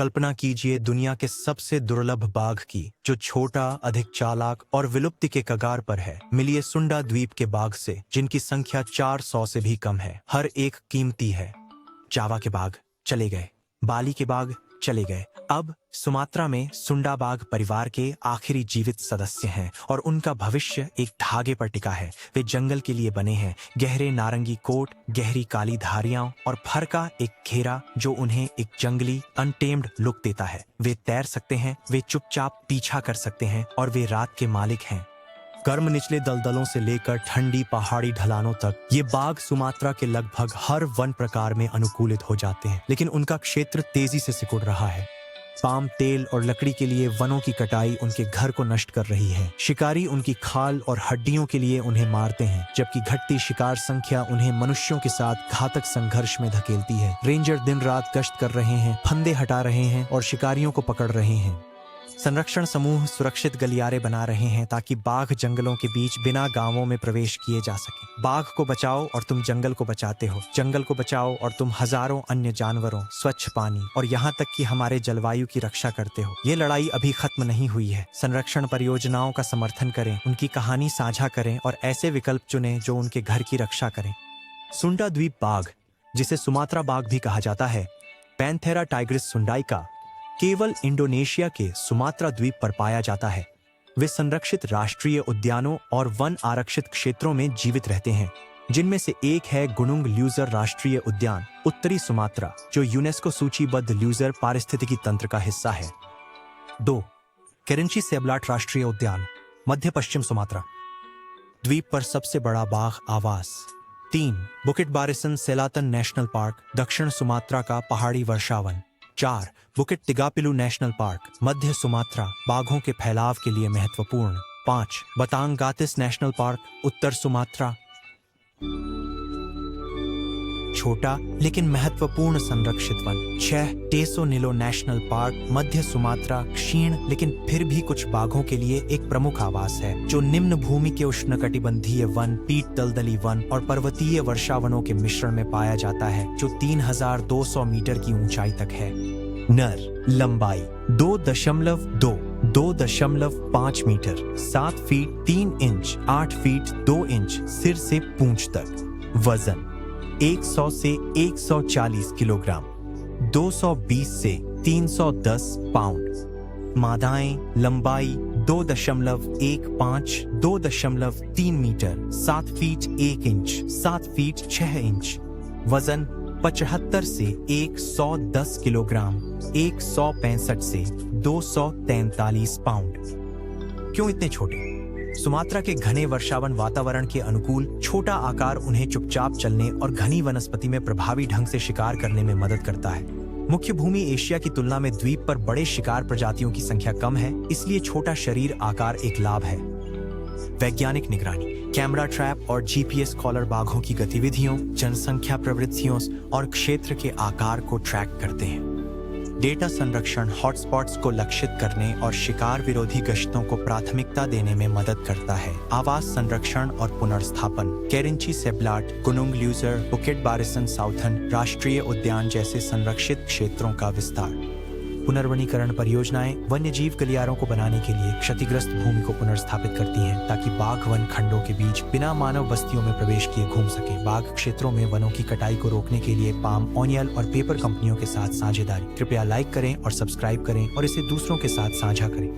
कल्पना कीजिए दुनिया के सबसे दुर्लभ बाघ की, जो छोटा, अधिक चालाक और विलुप्ति के कगार पर है। मिलिए सुंडा द्वीप के बाघ से, जिनकी संख्या 400 से भी कम है। हर एक कीमती है। जावा के बाघ चले गए, बाली के बाघ चले गए। अब सुमात्रा में सुंडा बाघ परिवार के आखिरी जीवित सदस्य हैं और उनका भविष्य एक धागे पर टिका है। वे जंगल के लिए बने हैं। गहरे नारंगी कोट, गहरी काली धारियां और फर का एक घेरा जो उन्हें एक जंगली अनटेम्ड लुक देता है। वे तैर सकते हैं, वे चुपचाप पीछा कर सकते हैं और वे रात के मालिक हैं। गर्म निचले दलदलों से लेकर ठंडी पहाड़ी ढलानों तक ये बाघ सुमात्रा के लगभग हर वन प्रकार में अनुकूलित हो जाते हैं, लेकिन उनका क्षेत्र तेजी से सिकुड़ रहा है। पाम तेल और लकड़ी के लिए वनों की कटाई उनके घर को नष्ट कर रही है। शिकारी उनकी खाल और हड्डियों के लिए उन्हें मारते हैं, जबकि घटती शिकार संख्या उन्हें मनुष्यों के साथ घातक संघर्ष में धकेलती है। रेंजर दिन रात गश्त कर रहे हैं, फंदे हटा रहे हैं और शिकारियों को पकड़ रहे हैं। संरक्षण समूह सुरक्षित गलियारे बना रहे हैं ताकि बाघ जंगलों के बीच बिना गांवों में प्रवेश किए जा सके। बाघ को बचाओ और तुम जंगल को बचाते हो, जंगल को बचाओ और तुम हजारों अन्य जानवरों, स्वच्छ पानी और यहाँ तक कि हमारे जलवायु की रक्षा करते हो। ये लड़ाई अभी खत्म नहीं हुई है। संरक्षण परियोजनाओं का समर्थन करें, उनकी कहानी साझा करें और ऐसे विकल्प चुनें जो उनके घर की रक्षा करें। सुंडा द्वीप बाघ, जिसे सुमात्रा बाघ भी कहा जाता है, पैंथेरा टाइग्रिस सुंडाइका, केवल इंडोनेशिया के सुमात्रा द्वीप पर पाया जाता है। वे संरक्षित राष्ट्रीय उद्यानों और वन आरक्षित क्षेत्रों में जीवित रहते हैं, जिनमें से एक है गुनुंग ल्यूजर राष्ट्रीय उद्यान, उत्तरी सुमात्रा, जो यूनेस्को सूचीबद्ध ल्यूजर पारिस्थितिकी तंत्र का हिस्सा है। 2. केरेंची सेब्लाट राष्ट्रीय उद्यान, मध्य पश्चिम सुमात्रा, द्वीप पर सबसे बड़ा बाघ आवास। 3. बुकिट बारिसन सेलातन नेशनल पार्क, दक्षिण सुमात्रा का पहाड़ी वर्षावन। 4. बुकिट तिगापिलू नेशनल पार्क, मध्य सुमात्रा, बाघों के फैलाव के लिए महत्वपूर्ण। 5. बतांग गातिस नेशनल पार्क, उत्तर सुमात्रा, छोटा लेकिन महत्वपूर्ण संरक्षित वन। 6. टेसो नीलो नेशनल पार्क, मध्य सुमात्रा, क्षीण लेकिन फिर भी कुछ बाघों के लिए एक प्रमुख आवास है, जो निम्न भूमि के उष्णकटिबंधीय वन, पीठ दलदली वन और पर्वतीय वर्षावनों के मिश्रण में पाया जाता है, जो 3200 मीटर की ऊंचाई तक है। नर लंबाई 2.2 2.5 metre, 7 feet 3 inch 8 feet 2 inch सिर से पूंछ तक। वजन 100 से 140 किलोग्राम, 220 से 310 पाउंड। मादाएं लंबाई 2.15 2.3 metre, 7 feet 1 inch 7 feet 6 inch. वजन 75 से 110 किलोग्राम, 165 से 243 पाउंड। क्यों इतने छोटे? सुमात्रा के घने वर्षावन वातावरण के अनुकूल छोटा आकार उन्हें चुपचाप चलने और घनी वनस्पति में प्रभावी ढंग से शिकार करने में मदद करता है। मुख्य भूमि एशिया की तुलना में द्वीप पर बड़े शिकार प्रजातियों की संख्या कम है, इसलिए छोटा शरीर आकार एक लाभ है। वैज्ञानिक निगरानी, कैमरा ट्रैप और जीपीएस कॉलर बाघों की गतिविधियों, जनसंख्या प्रवृत्तियों और क्षेत्र के आकार को ट्रैक करते हैं। डेटा संरक्षण हॉटस्पॉट्स को लक्षित करने और शिकार विरोधी गश्तों को प्राथमिकता देने में मदद करता है। आवास संरक्षण और पुनर्स्थापन, केरेंची सेब्लाट, गुनुंग ल्यूजर, बुकिट बारिसन साउथर्न राष्ट्रीय उद्यान जैसे संरक्षित क्षेत्रों का विस्तार। पुनर्वनीकरण परियोजनाएं वन्यजीव गलियारों को बनाने के लिए क्षतिग्रस्त भूमि को पुनर्स्थापित करती हैं, ताकि बाघ वन खंडों के बीच बिना मानव बस्तियों में प्रवेश किए घूम सके। बाघ क्षेत्रों में वनों की कटाई को रोकने के लिए पाम ऑनियल और पेपर कंपनियों के साथ साझेदारी। कृपया लाइक करें और सब्सक्राइब करें और इसे दूसरों के साथ साझा करें।